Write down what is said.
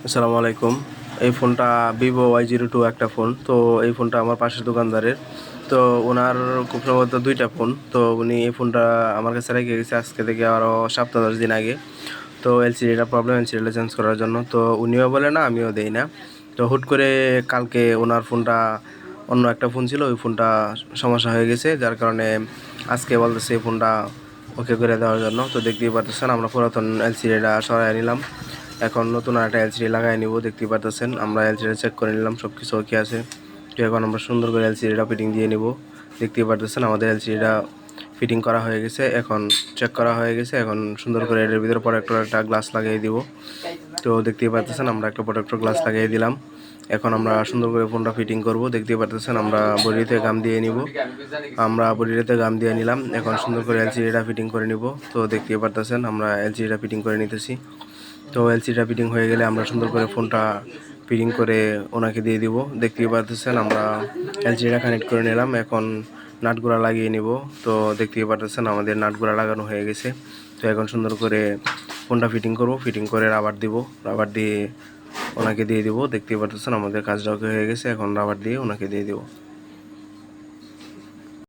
আসসালামু আলাইকুম। এই ফোনটা vivo Y02 একটা ফোন। তো এই ফোনটা আমার পাশের দোকানদারের। তো ওনার খুব সম্ভবত ২ টা ফোন। তো উনি এই ফোনটা আমার কাছে রেখে গেছে আজকে থেকে আরও সপ্তাহ ১০ দিন আগে। তো এলসিডিটা প্রবলেম, এলসিডিটা চেঞ্জ করার জন্য। তো উনিও বলে না, আমিও দেই না। তো হুট করে কালকে ওনার ফোনটা, অন্য একটা ফোন ছিল, ওই ফোনটা সমস্যা হয়ে গেছে। যার কারণে আজকে বলতেছে এই ফোনটা ওকে করে দেওয়ার জন্য। তো দেখতেই পারতেছেন আমরা পুরাতন এলসিডিটা সরাই নিলাম। এখন নতুন আরেকটা এলসিডি লাগাই নিব। দেখতেই পারতেছেন আমরা এলসিডিটা চেক করে নিলাম, সব কিছু ওকে আছে। তো এখন আমরা সুন্দর করে এলসিডিটা ফিটিং দিয়ে নিব। দেখতেই পারতেছেন আমাদের এলসিডিটা ফিটিং করা হয়ে গেছে, এখন চেক করা হয়ে গেছে। এখন সুন্দর করে এটার ভিতরে প্রোটেক্টর একটা গ্লাস লাগিয়ে দিব। তো দেখতেই পারতেছেন আমরা একটা প্রোটেক্টর গ্লাস লাগিয়ে দিলাম। এখন আমরা সুন্দর করে ফোনটা ফিটিং করব। দেখতেই পারতেছেন আমরা বডিতে গাম দিয়ে নিব। আমরা বডিতে গাম দিয়ে নিলাম। এখন সুন্দর করে এলসিডিটা ফিটিং করে নিব। তো দেখতেই পারতেছেন আমরা এলসিডিটা ফিটিং করে নিতেছি। তো এলসিডিটা ফিটিং হয়ে গেলে আমরা সুন্দর করে ফোনটা ফিটিং করে ওনাকে দিয়ে দিব। দেখতেই পারতেছেন আমরা এলসিডিটা কানেক্ট করে নিলাম। এখন নাটগুলা লাগিয়ে নিব। তো দেখতেই পারতেছেন আমাদের নাটগুলা লাগানো হয়ে গেছে। তো এখন সুন্দর করে ফোনটা ফিটিং করব, ফিটিং করে রাবার দিব। রাবার দিয়ে ওনাকে দিয়ে দিব। দেখতেই পারতেছেন আমাদের কাজটা ওকে হয়ে গেছে। এখন রাবার দিয়ে ওনাকে দিয়ে দিব।